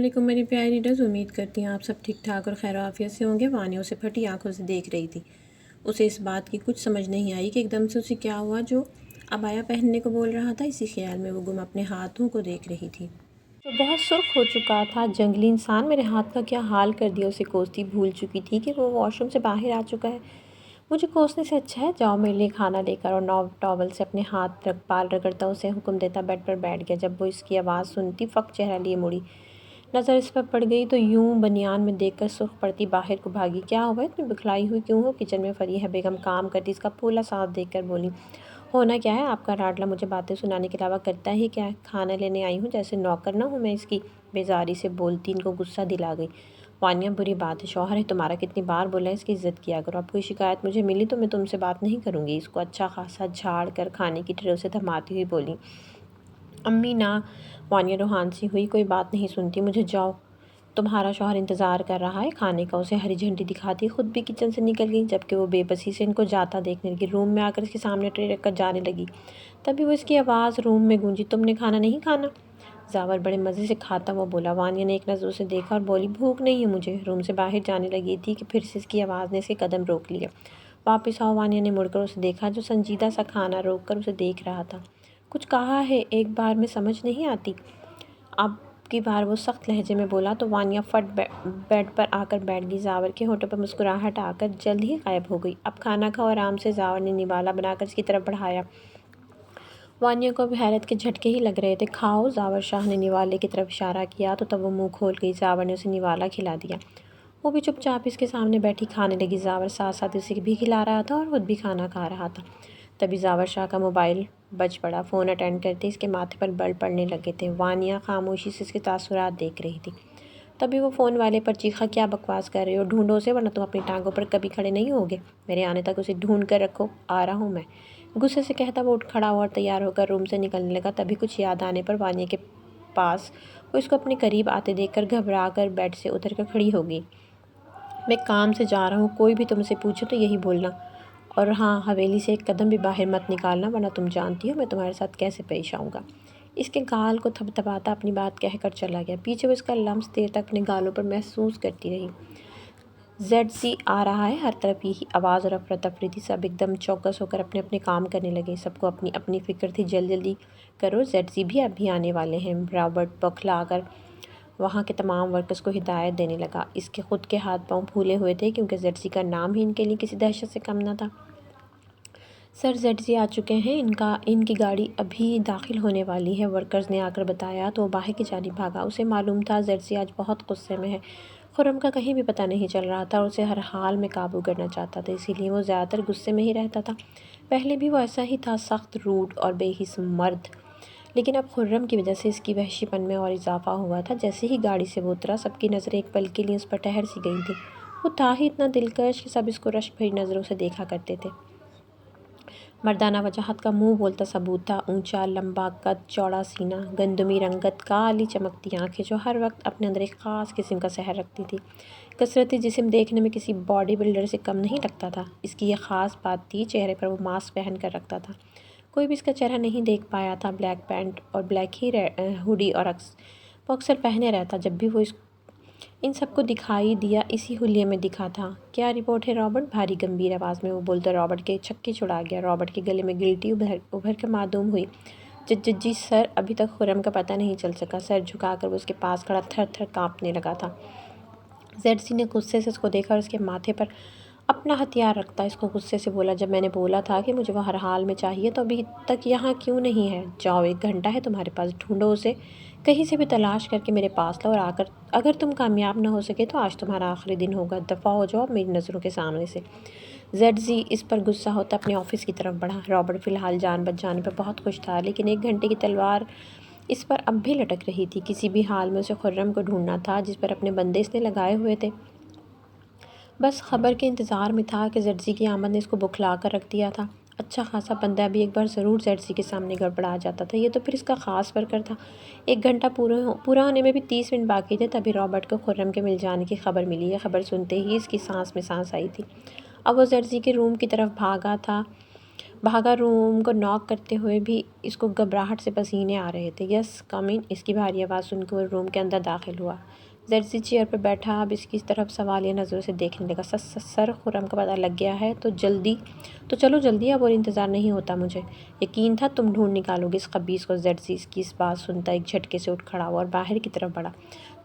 علیکم میری پیاری ریڈرز، امید کرتی ہیں آپ سب ٹھیک ٹھاک اور خیر و عافیت سے ہوں گے۔ وانیہ اسے پھٹی آنکھوں سے دیکھ رہی تھی۔ اسے اس بات کی کچھ سمجھ نہیں آئی کہ ایک دم سے اسے کیا ہوا جو عبایا پہننے کو بول رہا تھا۔ اسی خیال میں وہ گم اپنے ہاتھوں کو دیکھ رہی تھی جو بہت سرخ ہو چکا تھا۔ جنگلی انسان میرے ہاتھ کا کیا حال کر دیا، اسے کوستی بھول چکی تھی کہ وہ واش روم سے باہر آ چکا ہے۔ مجھے کوسنے سے اچھا ہے جاؤ میرے لیے کھانا لے کر، اور ٹاول سے اپنے ہاتھ بال رگڑتا اسے حکم دیتا بیڈ پر بیٹھ گیا۔ جب وہ اس کی آواز سنتی فق چہرہ لیے مڑی، نظر اس پر پڑ گئی تو یوں بنیان میں دیکھ کر سرخ پڑتی باہر کو بھاگی۔ کیا ہوا، اتنی بکھلائی ہوئی کیوں ہو؟ کچن میں فریحہ بیگم کام کرتی اس کا پھولا ساتھ دیکھ کر بولی۔ ہونا کیا ہے، آپ کا لاڈلا مجھے باتیں سنانے کے علاوہ کرتا ہی کیا ہے؟ کھانا لینے آئی ہوں، جیسے نوکر نہ ہوں میں اس کی۔ بیزاری سے بولتی ان کو غصہ دلا گئی۔ وانیہ بری بات ہے، شوہر ہے تمہارا، کتنی بار بولا ہے اس کی عزت کیا کرو۔ اب کوئی شکایت مجھے ملی تو میں تم سے بات نہیں کروں گی۔ اس کو اچھا خاصا جھاڑ کر کھانے کی ٹرے سے تھماتی ہوئی بولی۔ امی نا، وانیہ روحان سی ہوئی، کوئی بات نہیں سنتی مجھے، جاؤ تمہارا شوہر انتظار کر رہا ہے کھانے کا۔ اسے ہری جھنڈی دکھاتی خود بھی کچن سے نکل گئی، جبکہ وہ بے بسی سے ان کو جاتا دیکھنے لگی۔ روم میں آ کر اس کے سامنے ٹرے رکھ کر جانے لگی، تبھی وہ اس کی آواز روم میں گونجی، تم نے کھانا نہیں کھانا؟ زاور بڑے مزے سے کھاتا ہوا بولا۔ وانیہ نے ایک نظر اسے دیکھا اور بولی، بھوک نہیں ہے مجھے۔ روم سے باہر جانے لگی تھی کہ پھر سے اس کی آواز نے اس کے قدم روک لیا۔ واپس آؤ۔ وانیہ نے مڑ کر اسے دیکھا جو سنجیدہ سا کھانا روک کر اسے دیکھ رہا تھا۔ کچھ کہا ہے ایک بار میں سمجھ نہیں آتی؟ اب کی بار وہ سخت لہجے میں بولا تو وانیہ فٹ بیڈ پر آ کر بیٹھ گئی۔ زاور کے ہونٹوں پر مسکراہٹ آ کر جلد ہی غائب ہو گئی۔ اب کھانا کھاؤ آرام سے، زاور نے نوالا بنا کر اس کی طرف بڑھایا۔ وانیہ کو اب حیرت کے جھٹکے ہی لگ رہے تھے۔ کھاؤ، زاور شاہ نے نوالے کی طرف اشارہ کیا تو تب وہ منہ کھول گئی۔ زاور نے اسے نوالا کھلا دیا۔ وہ بھی چپ چاپ اس کے سامنے بیٹھی کھانے لگی۔ زاور ساتھ ساتھ اسے بھی کھلا رہا تھا اور خود بھی کھانا کھا رہا تھا۔ تبھی زاور شاہ کا موبائل بج پڑا۔ فون اٹینڈ کرتے اس کے ماتھے پر بل پڑنے لگے تھے۔ وانیہ خاموشی سے اس کے تاثرات دیکھ رہی تھی۔ تبھی وہ فون والے پر چیخا، کیا بکواس کر رہے ہو؟ ڈھونڈو اسے ورنہ تم اپنی ٹانگوں پر کبھی کھڑے نہیں ہوگے۔ میرے آنے تک اسے ڈھونڈ کر رکھو، آ رہا ہوں میں، غصے سے کہتا وہ اٹھ کھڑا ہوا اور تیار ہو کر روم سے نکلنے لگا۔ تبھی کچھ یاد آنے پر وانیہ کے پاس وہ اس کو اپنے قریب آتے دیکھ کر گھبرا کر بیڈ سے اتر کر کھڑی ہو گئی۔ میں کام سے جا رہا ہوں، کوئی بھی تم سے پوچھے تو یہی بولنا، اور ہاں، حویلی سے ایک قدم بھی باہر مت نکالنا ورنہ تم جانتی ہو میں تمہارے ساتھ کیسے پیش آؤں گا۔ اس کے گال کو تھپتھپاتا اپنی بات کہہ کر چلا گیا۔ پیچھے وہ اس کا لمس دیر تک اپنے گالوں پر محسوس کرتی رہی۔ زیڈ سی آ رہا ہے، ہر طرف یہی آواز اور افراتفری تھی۔ سب ایک دم چوکس ہو کر اپنے اپنے کام کرنے لگے۔ سب کو اپنی اپنی فکر تھی، جلدی جلدی کرو، زیڈ سی بھی ابھی آنے والے ہیں۔ رابرٹ بوکھلا کر وہاں کے تمام ورکرز کو ہدایت دینے لگا۔ اس کے خود کے ہاتھ پاؤں پھولے ہوئے تھے کیونکہ زیڈ سی کا نام ہی ان کے لیے کسی دہشت سے کم نہ تھا۔ سر، زیڈ سی آ چکے ہیں، ان کی گاڑی ابھی داخل ہونے والی ہے، ورکرز نے آ کر بتایا تو وہ باہر کی جانب بھاگا۔ اسے معلوم تھا زیڈ سی آج بہت غصے میں ہے۔ خرم کا کہیں بھی پتہ نہیں چل رہا تھا اور اسے ہر حال میں قابو کرنا چاہتا تھا، اسی لیے وہ زیادہ تر غصے میں ہی رہتا تھا۔ پہلے بھی وہ ایسا ہی تھا، سخت، روڈ اور بے حس مرد، لیکن اب خرم کی وجہ سے اس کی وحشی پن میں اور اضافہ ہوا تھا۔ جیسے ہی گاڑی سے وہ اترا، سب کی نظریں ایک پل کے لیے اس پر ٹھہر سی گئی تھیں۔ وہ تھا ہی اتنا دلکش کہ سب اس کو رشک بھری نظروں سے دیکھا کرتے تھے۔ مردانہ وجاہت کا منہ بولتا ثبوت تھا، اونچا لمبا قد، چوڑا سینہ، گندمی رنگت، کالی چمکتی آنکھیں جو ہر وقت اپنے اندر ایک خاص قسم کا سحر رکھتی تھی۔ کثرتی جسم دیکھنے میں کسی باڈی بلڈر سے کم نہیں لگتا تھا۔ اس کی یہ خاص بات تھی، چہرے پر وہ ماسک پہن کر رکھتا تھا، کوئی بھی اس کا چہرہ نہیں دیکھ پایا تھا۔ بلیک پینٹ اور بلیک ہی ہوڈی اور وہ اکثر پہنے رہتا جب بھی وہ ان سب کو دکھائی دیا، اسی حلیے میں دکھا تھا۔ کیا رپورٹ ہے رابرٹ؟ بھاری گمبھیر آواز میں وہ بولتا رابرٹ کے چھکے چھڑا گیا۔ رابرٹ کے گلے میں گلٹی ابھر کر معدوم ہوئی۔ جی سر، ابھی تک خرم کا پتہ نہیں چل سکا۔ سر جھکا کر وہ اس کے پاس کھڑا تھر تھر کانپنے لگا تھا۔ زیڈ سی نے غصے سے اس کو دیکھا اور اس کے ماتھے پر اپنا ہتھیار رکھتا اس کو غصے سے بولا، جب میں نے بولا تھا کہ مجھے وہ ہر حال میں چاہیے تو ابھی تک یہاں کیوں نہیں ہے؟ جاؤ، 1 گھنٹہ ہے تمہارے پاس، ڈھونڈو اسے، کہیں سے بھی تلاش کر کے میرے پاس لاؤ، اور اگر تم کامیاب نہ ہو سکے تو آج تمہارا آخری دن ہوگا۔ دفعہ ہو جاؤ میری نظروں کے سامنے سے۔ زیڈ سی اس پر غصہ ہوتا اپنے آفس کی طرف بڑھا۔ رابرٹ فی الحال جان بچ جانے پر بہت خوش تھا، لیکن 1 گھنٹے کی تلوار اس پر اب بھی لٹک رہی تھی۔ کسی بھی حال میں اسے خرم کو ڈھونڈنا تھا جس پر اپنے بندے اس نے لگائے ہوئے تھے۔ بس خبر کے انتظار میں تھا کہ زیڈ سی کی آمد نے اس کو بکھلا کر رکھ دیا تھا۔ اچھا خاصا بندہ بھی ایک بار ضرور زیڈ سی کے سامنے گڑبڑا جاتا تھا، یہ تو پھر اس کا خاص ورکر تھا۔ 1 گھنٹہ پورا ہونے میں بھی 30 منٹ باقی تھے، تبھی رابرٹ کو خرم کے مل جانے کی خبر ملی۔ یہ خبر سنتے ہی اس کی سانس میں سانس آئی تھی۔ اب وہ زیڈ سی کے روم کی طرف بھاگا تھا۔ بھاگا روم کو ناک کرتے ہوئے بھی اس کو گھبراہٹ سے پسینے آ رہے تھے۔ یس کم ان، اس کی بھاری آواز سن کے وہ روم کے اندر داخل ہوا۔ زرزی چیئر پر بیٹھا اب اس کی طرف سوالیہ نظروں سے دیکھنے لگا۔ سر خرم کا پتہ لگ گیا ہے تو چلو جلدی، اب اور انتظار نہیں ہوتا مجھے۔ یقین تھا تم ڈھونڈ نکالو گے اس خبیث کو۔ زرزی اس کی اس بات سنتا ایک جھٹکے سے اٹھ کھڑا ہوا اور باہر کی طرف بڑھا،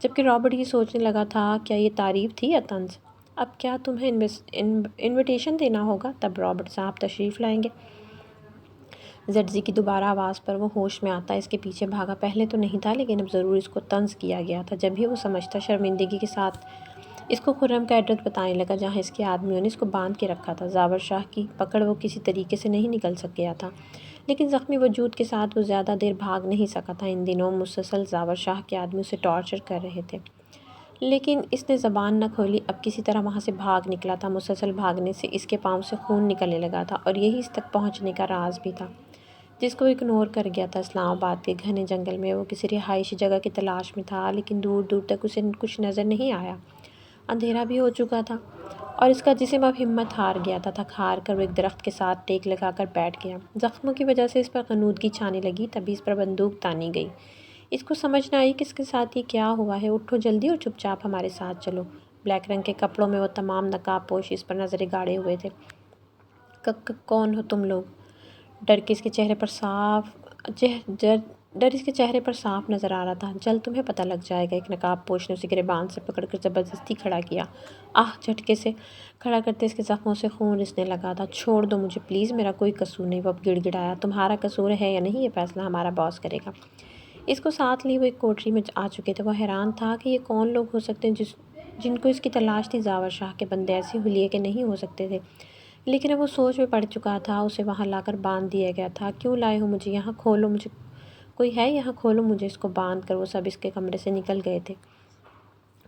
جبکہ رابرٹ یہ سوچنے لگا تھا کیا یہ تعریف تھی یا طنز؟ اب کیا تمہیں انویٹیشن دینا ہوگا، تب رابرٹ صاحب تشریف لائیں گے؟ زرزی کی دوبارہ آواز پر وہ ہوش میں آتا اس کے پیچھے بھاگا۔ پہلے تو نہیں تھا، لیکن اب ضرور اس کو طنز کیا گیا تھا۔ جب بھی وہ سمجھتا شرمندگی کے ساتھ اس کو خرم کا ایڈریس بتانے لگا جہاں اس کے آدمیوں نے اس کو باندھ کے رکھا تھا۔ زاور شاہ کی پکڑ وہ کسی طریقے سے نہیں نکل سک گیا تھا، لیکن زخمی وجود کے ساتھ وہ زیادہ دیر بھاگ نہیں سکا تھا۔ ان دنوں مسلسل زاور شاہ کے آدمی اسے ٹارچر کر رہے تھے، لیکن اس نے زبان نہ کھولی۔ اب کسی طرح وہاں سے بھاگ نکلا تھا۔ مسلسل بھاگنے سے اس کے پاؤں سے خون نکلنے لگا تھا، اور یہی اس تک پہنچنے کا راز بھی تھا جس کو اگنور کر گیا تھا۔ اسلام آباد کے گھنے جنگل میں وہ کسی رہائشی جگہ کی تلاش میں تھا، لیکن دور دور تک اسے کچھ نظر نہیں آیا۔ اندھیرا بھی ہو چکا تھا اور اس کا جسم اب ہمت ہار گیا تھا۔ تھک ہار کر وہ ایک درخت کے ساتھ ٹیک لگا کر بیٹھ گیا۔ زخموں کی وجہ سے اس پر غنودگی چھانے لگی، تبھی اس پر بندوق تانی گئی۔ اس کو سمجھ نہ آئی کہ اس کے ساتھ یہ کیا ہوا ہے۔ اٹھو جلدی اور چپ چاپ ہمارے ساتھ چلو۔ بلیک رنگ کے کپڑوں میں وہ تمام نقاب پوش اس پر نظریں گاڑے ہوئے تھے۔ کون ہو تم لوگ؟ ڈر اس کے چہرے پر صاف نظر آ رہا تھا۔ جلد تمہیں پتہ لگ جائے گا۔ ایک نقاب پوش نے اسے گریبان سے پکڑ کر زبردستی کھڑا کیا۔ جھٹکے سے کھڑا کرتے اس کے زخموں سے خون رسنے لگا تھا۔ چھوڑ دو مجھے پلیز، میرا کوئی قصور نہیں، وہ اب گڑ گڑایا۔ تمہارا قصور ہے یا نہیں، یہ فیصلہ ہمارا باس کرے گا۔ اس کو ساتھ لی وہ ایک کوٹری میں آ چکے تھے۔ وہ حیران تھا کہ یہ کون لوگ ہو سکتے ہیں جن کو اس کی تلاش تھی۔ زاور شاہ کے بندے ایسے حلیے کے نہیں ہو سکتے تھے، لیکن اب وہ سوچ میں پڑ چکا تھا۔ اسے وہاں لا کر باندھ دیا گیا تھا۔ کیوں لائے ہو مجھے یہاں؟ کھولو مجھے، کوئی ہے یہاں؟ کھولو مجھے۔ اس کو باندھ کر وہ سب اس کے کمرے سے نکل گئے تھے۔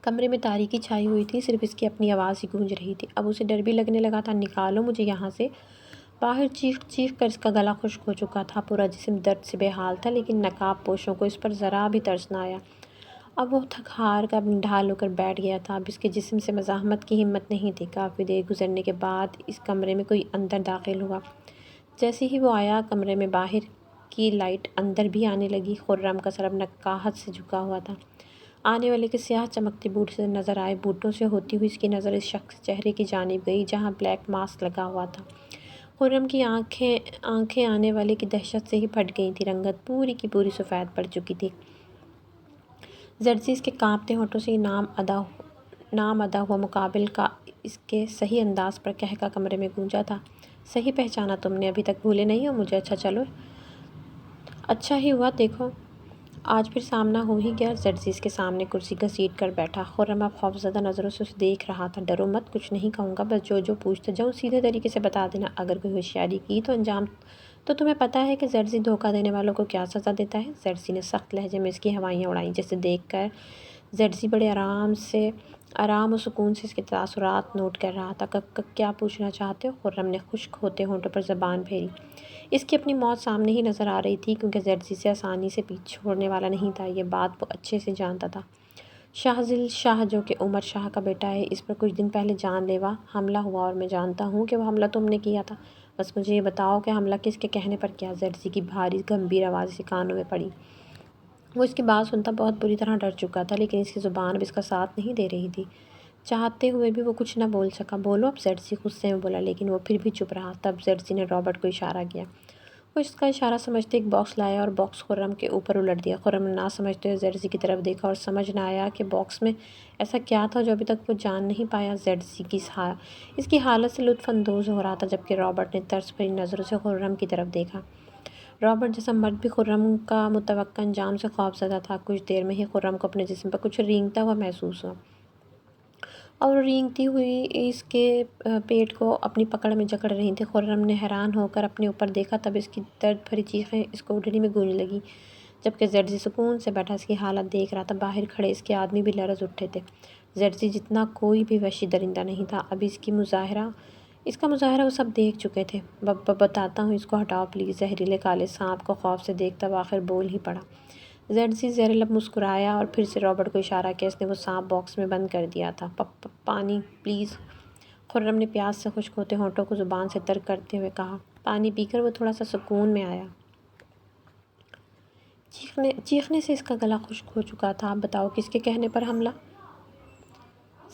کمرے میں تاریکی چھائی ہوئی تھی، صرف اس کی اپنی آواز ہی گونج رہی تھی۔ اب اسے ڈر بھی لگنے لگا تھا۔ نکالو مجھے یہاں سے، باہر چیخ چیخ کر اس کا گلا خشک ہو چکا تھا۔ پورا جسم درد سے بے حال تھا، لیکن نقاب پوشوں کو اس پر ذرا بھی ترس نہ آیا۔ اب وہ تھک ہار کر اپنی ڈھال ہو کر بیٹھ گیا تھا۔ اب اس کے جسم سے مزاحمت کی ہمت نہیں تھی۔ کافی دیر گزرنے کے بعد اس کمرے میں کوئی اندر داخل ہوا۔ جیسے ہی وہ آیا، کمرے میں باہر کی لائٹ اندر بھی آنے لگی۔ خرم کا سر اب نقاہت سے جھکا ہوا تھا۔ آنے والے کے سیاہ چمکتے بوٹ سے نظر آئے۔ بوٹوں سے ہوتی ہوئی اس کی نظر اس شخص کے چہرے کی جانب گئی جہاں بلیک ماسک لگا ہوا تھا۔ خرم کی آنکھیں آنے والے کی دہشت سے ہی پھٹ گئی تھیں۔ رنگت پوری کی پوری سفید پڑ چکی تھی۔ زرزی اس کے کانپتے ہونٹوں سے نام ادا ہوا مقابل کا اس کے صحیح انداز پر کہہ کا کمرے میں گونجا تھا۔ صحیح پہچانا تم نے، ابھی تک بھولے نہیں ہو مجھے؟ اچھا چلو، اچھا ہی ہوا، دیکھو آج پھر سامنا ہو ہی گیا۔ زرزی اس کے سامنے کرسی گھسیٹ کر بیٹھا۔ خرم اب خوفزدہ نظروں سے اسے دیکھ رہا تھا۔ ڈرو مت، کچھ نہیں کہوں گا، بس جو پوچھتا جاؤں سیدھے طریقے سے بتا دینا۔ اگر کوئی ہوشیاری کی تو انجام تو تمہیں پتہ ہے کہ زرزی دھوکہ دینے والوں کو کیا سزا دیتا ہے۔ زرزی نے سخت لہجے میں اس کی ہوائیاں اڑائیں، جسے دیکھ کر زرزی بڑے آرام و سکون سے اس کے تاثرات نوٹ کر رہا تھا۔ کیا پوچھنا چاہتے ہو؟ خرم نے خشک ہوتے ہونٹوں پر زبان پھیری۔ اس کی اپنی موت سامنے ہی نظر آ رہی تھی، کیونکہ زرزی سے آسانی سے پیچھے چھوڑنے والا نہیں تھا۔ یہ بات وہ اچھے سے جانتا تھا۔ شاہزل شاہ جو کہ عمر شاہ کا بیٹا ہے، اس پر کچھ دن پہلے جان لیوا حملہ ہوا، اور میں جانتا ہوں کہ وہ حملہ تم نے کیا تھا۔ بس مجھے یہ بتاؤ کہ حملہ کس کے کہنے پر کیا؟ زرزی کی بھاری گمبھیر آواز اسے کانوں میں پڑی۔ وہ اس کی بات سنتا بہت بری طرح ڈر چکا تھا، لیکن اس کی زبان اب اس کا ساتھ نہیں دے رہی تھی۔ چاہتے ہوئے بھی وہ کچھ نہ بول سکا۔ بولو اب، زرزی غصے میں بولا، لیکن وہ پھر بھی چپ رہا۔ تب زرزی نے رابرٹ کو اشارہ کیا۔ وہ اس کا اشارہ سمجھتے ایک باکس لایا اور باکس خرم کے اوپر الٹ دیا۔ خرم نے نہ سمجھتے ہوئے زرزی کی طرف دیکھا اور سمجھ نہ آیا کہ باکس میں ایسا کیا تھا جو ابھی تک وہ جان نہیں پایا۔ زرزی اس کی حالت سے لطف اندوز ہو رہا تھا، جبکہ رابرٹ نے طرز بھری نظروں سے خرم کی طرف دیکھا۔ رابرٹ جیسا مرد بھی خرم کا متوقع انجام سے خوفزدہ تھا۔ کچھ دیر میں ہی خرم کو اپنے جسم پر کچھ رینگتا ہوا محسوس ہوا، اور وہ رینگتی ہوئی اس کے پیٹ کو اپنی پکڑ میں جکڑ رہی تھی۔ خرم نے حیران ہو کر اپنے اوپر دیکھا، تب اس کی درد بھری چیخیں اس کو اوڑھنی میں گونجنے لگیں، جبکہ زرزی سکون سے بیٹھا اس کی حالت دیکھ رہا تھا۔ باہر کھڑے اس کے آدمی بھی لرز اٹھے تھے۔ زرزی جتنا کوئی بھی وحشی درندہ نہیں تھا، اب اس کا مظاہرہ وہ سب دیکھ چکے تھے۔ بتاتا ہوں، اس کو ہٹاؤ پلیز۔ زہریلے کالے سانپ کو خوف سے دیکھتا وہ آخر بول ہی پڑا۔ زرزی زیر لب مسکرایا اور پھر سے رابرٹ کو اشارہ کیا۔ اس نے وہ سانپ باکس میں بند کر دیا تھا۔ پانی پلیز، خرم نے پیاس سے خشک ہوتے ہونٹوں کو زبان سے تر کرتے ہوئے کہا۔ پانی پی کر وہ تھوڑا سا سکون میں آیا۔ چیخنے سے اس کا گلا خشک ہو چکا تھا۔ اب بتاؤ کس کے کہنے پر حملہ؟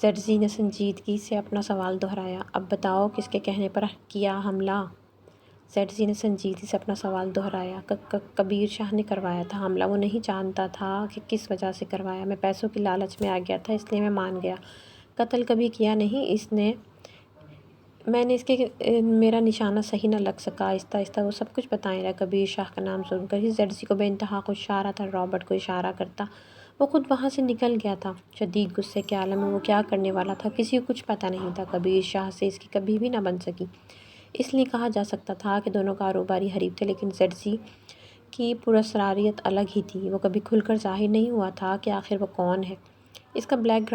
زرزی نے سنجیدگی سے اپنا سوال دہرایا۔ اب بتاؤ کس کے کہنے پر کیا حملہ؟ زرزی نے سنجیدگی سے اپنا سوال دہرایا۔ کبیر شاہ نے کروایا تھا حملہ۔ وہ نہیں جانتا تھا کہ کس وجہ سے کروایا۔ میں پیسوں کی لالچ میں آ گیا تھا، اس لیے میں مان گیا۔ قتل کبھی کیا نہیں میرا نشانہ صحیح نہ لگ سکا۔ آہستہ آہستہ وہ سب کچھ بتائیں لگا۔ کبیر شاہ کا نام سن کر ہی زرزی کو بے انتہا غصہ آ رہا تھا۔ رابرٹ کو اشارہ کرتا وہ خود وہاں سے نکل گیا تھا۔ شدید غصے کے عالم میں وہ کیا کرنے والا تھا کسی کو کچھ پتہ نہیں تھا۔ کبیر شاہ سے اس کی کبھی بھی نہ بن سکی۔ اس لیے کہا جا سکتا تھا کہ دونوں کاروباری حریف تھے، لیکن زرزی کی پراسراریت الگ ہی تھی۔ وہ کبھی کھل کر ظاہر نہیں ہوا تھا کہ آخر وہ کون ہے، اس کا بیک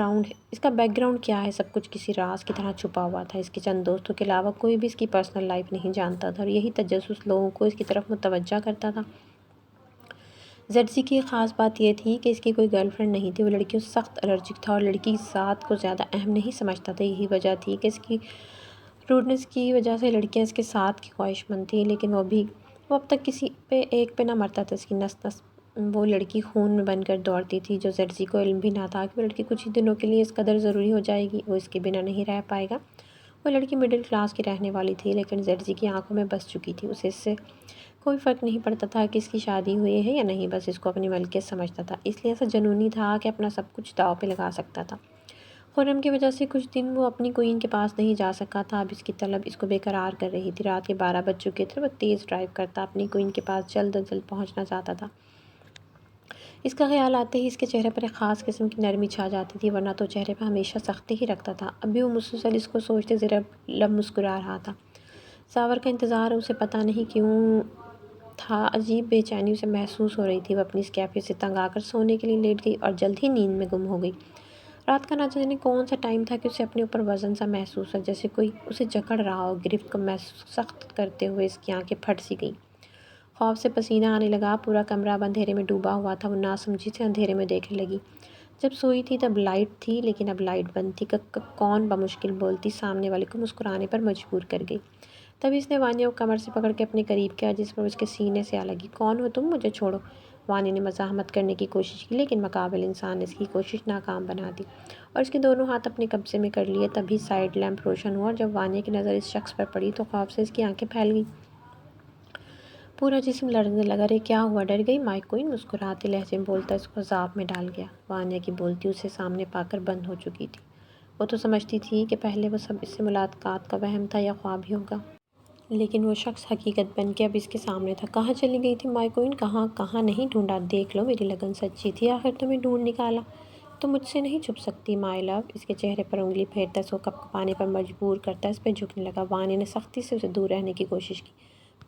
گراؤنڈ کیا ہے۔ سب کچھ کسی راز کی طرح چھپا ہوا تھا۔ اس کے چند دوستوں کے علاوہ کوئی بھی اس کی پرسنل لائف نہیں جانتا تھا، اور یہی تجسس لوگوں کو اس کی طرف متوجہ کرتا تھا۔ زرزی کی خاص بات یہ تھی کہ اس کی کوئی گرل فرینڈ نہیں تھی۔ وہ لڑکیوں سے سخت الرجک تھا اور لڑکی ذات کو زیادہ اہم نہیں سمجھتا تھا۔ یہی وجہ تھی کہ اس کی روڈنس کی وجہ سے لڑکیاں اس کے ساتھ کی خواہش مند تھیں، لیکن وہ اب تک کسی ایک پہ نہ مرتا تھا۔ اس کی نس نس وہ لڑکی خون میں بن کر دوڑتی تھی، جو زرزی کو علم بھی نہ تھا کہ وہ لڑکی کچھ ہی دنوں کے لیے اس قدر ضروری ہو جائے گی۔ وہ اس کے بنا نہیں رہ پائے گا۔ وہ لڑکی مڈل کلاس کی رہنے والی تھی، لیکن زرزی کی آنکھوں میں بس چکی تھی۔ اسے اس سے کوئی فرق نہیں پڑتا تھا کہ اس کی شادی ہوئی ہے یا نہیں، بس اس کو اپنی ملکیت سمجھتا تھا، اس لیے ایسا جنونی تھا کہ اپنا سب کچھ داؤ پہ لگا سکتا تھا۔ خرم کی وجہ سے کچھ دن وہ اپنی کوئین کے پاس نہیں جا سکا تھا۔ اب اس کی طلب اس کو بے قرار کر رہی تھی۔ رات کے 12 بج چکے تھے۔ وہ تیز ڈرائیو کرتا اپنی کوئین کے پاس جلد از جلد پہنچنا چاہتا تھا۔ اس کا خیال آتے ہی اس کے چہرے پر ایک خاص قسم کی نرمی چھا جاتی تھی، ورنہ تو چہرے پر ہمیشہ سختی ہی رکھتا تھا۔ اب بھی وہ مسلسل اس کو سوچتے زیر لب مسکرا رہا تھا۔ زاور کا انتظار اسے پتہ نہیں کیوں تھا، عجیب بے چینی اسے محسوس ہو رہی تھی۔ وہ اپنی اس کیفیت سے تنگ آ کر سونے کے لیے لیٹ گئی اور جلد ہی نیند میں گم ہو گئی۔ رات کا نہ جانے کون سا ٹائم تھا کہ اسے اپنے اوپر وزن سا محسوس ہوا، جیسے کوئی اسے جکڑ رہا ہو۔ گرفت کو سخت کرتے ہوئے اس کی آنکھیں پھٹ سی گئیں۔ خوف سے پسینہ آنے لگا۔ پورا کمرہ اب اندھیرے میں ڈوبا ہوا تھا۔ وہ ناسمجھی سے اندھیرے میں دیکھنے لگی۔ جب سوئی تھی تب لائٹ تھی، لیکن اب لائٹ بند تھی۔ کون بمشکل بولتی سامنے والے کو مسکرانے پر مجبور کر گئی۔ تبھی اس نے وانیا کو کمر سے پکڑ کے اپنے قریب کیا، جس پر اس کے سینے سے آ لگی۔ کون ہو تم؟ مجھے چھوڑو۔ وانیا نے مزاحمت کرنے کی کوشش کی، لیکن مقابل انسان نے اس کی کوشش ناکام بنا دی اور اس کے دونوں ہاتھ اپنے قبضے میں کر لیے۔ تبھی سائیڈ لیمپ روشن ہوا اور جب وانیا کی نظر اس شخص پر پڑی تو خوف سے اس کی آنکھیں پھیل گئیں۔ پورا جسم لرزنے لگا۔ رے کیا ہوا؟ ڈر گئی؟ مائک-کوئن مسکراتے لہجے میں بولتا اس کو عذاب میں ڈال گیا۔ وانیا کی بولتی اسے سامنے پا کر بند ہو چکی تھی۔ وہ تو سمجھتی تھی کہ پہلے وہ سب اس سے ملاقات کا وہم تھا یا خواب ہی ہوگا، لیکن وہ شخص حقیقت بن کے اب اس کے سامنے تھا۔ کہاں چلی گئی تھی مائک-کوئن؟ کہاں نہیں ڈھونڈا؟ دیکھ لو میری لگن سچی تھی، آخر تمہیں ڈھونڈ نکالا۔ تم مجھ سے نہیں چھپ سکتی مائی لو۔ اس کے چہرے پر انگلی پھیرتا اس کو کپکپانے پر مجبور کرتا اس پہ جھکنے لگا۔ وانیا نے سختی سے اسے دور رہنے کی کوشش کی۔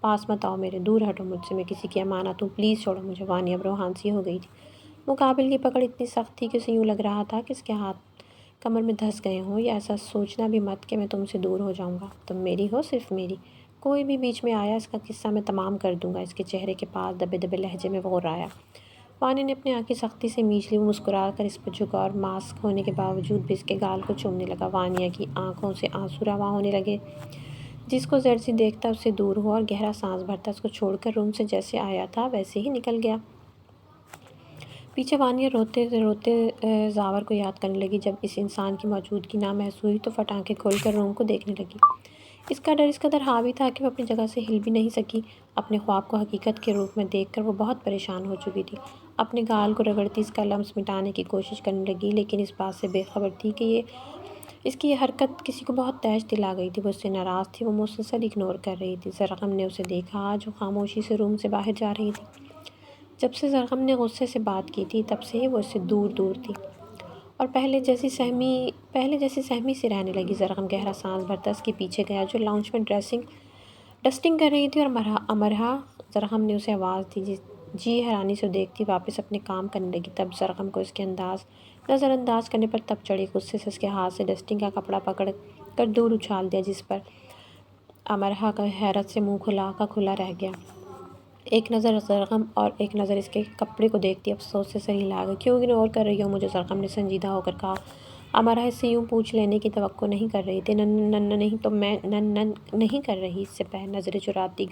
پاس مت آؤ میرے، دور ہٹو مجھ سے، میں کسی کی امانت ہوں، پلیز چھوڑو مجھے۔ وانیا اب روحان سی ہو گئی تھی۔ مقابل کی پکڑ اتنی سخت تھی کہ اسے یوں لگ رہا تھا کہ اس کے ہاتھ کمر میں دھس گئے ہوں۔ یا ایسا سوچنا بھی مت کہ میں تم سے دور ہو جاؤں گا۔ تم میری ہو، صرف میری۔ کوئی بھی بیچ میں آیا اس کا قصہ میں تمام کر دوں گا۔ اس کے چہرے کے پاس دبے دبے لہجے میں غرایا۔ وانیا نے اپنی آنکھیں سختی سے میچ لی۔ وہ مسکرا کر اس پر جھکا اور ماسک ہونے کے باوجود بھی اس کے گال کو چومنے لگا۔ وانیا کی آنکھوں سے آنسو رواں ہونے لگے۔ جس کو زرزی دیکھتا اس سے دور ہوا اور گہرا سانس بھرتا اس کو چھوڑ کر روم سے جیسے آیا تھا ویسے ہی نکل گیا۔ پیچھے وانیا روتے روتے زاور کو یاد کرنے لگی۔ جب اس انسان کی موجودگی نہ محسوس ہوئی تو فٹ آنکھیں کھول کر روم کو دیکھنے لگی۔ اس کا ڈر اس قدر حاوی تھا کہ وہ اپنی جگہ سے ہل بھی نہیں سکی۔ اپنے خواب کو حقیقت کے روپ میں دیکھ کر وہ بہت پریشان ہو چکی تھی۔ اپنے گال کو رگڑتی اس کا لمس مٹانے کی کوشش کرنے لگی، لیکن اس بات سے بے خبر تھی کہ اس کی یہ حرکت کسی کو بہت تیش دل آ گئی تھی۔ وہ اس سے ناراض تھی۔ وہ مسلسل اگنور کر رہی تھی۔ زرغم نے اسے دیکھا جو خاموشی سے روم سے باہر جا رہی تھی۔ جب سے زرغم نے غصے سے بات کی تھی تب سے ہی وہ اس سے دور دور تھی اور پہلے جیسی سہمی سے رہنے لگی۔ زرغم گہرا سانس بھرتا اس کے پیچھے گیا جو لاؤنج میں ڈسٹنگ کر رہی تھی اور امرہا زرغم نے اسے آواز دی۔ جی حیرانی سے دیکھتی واپس اپنے کام کرنے لگی۔ تب زرغم کو اس کے نظر انداز کرنے پر تب چڑھی۔ غصے سے اس کے ہاتھ سے ڈسٹنگ کا کپڑا پکڑ کر دور اچھال دیا، جس پر امرہا کا حیرت سے منہ کھلا کا کھلا رہ گیا۔ ایک نظر زرغم اور ایک نظر اس کے کپڑے کو دیکھتی افسوس سے سر ہلا گئی۔ کیوں اگنور کر رہی ہو مجھے؟ زرغم نے سنجیدہ ہو کر کہا۔ امرہ اس سے یوں پوچھ لینے کی توقع نہیں کر رہی تھی۔ نن نہیں تو میں نن نہیں کر رہی۔ اس سے پہلے نظریں چراتی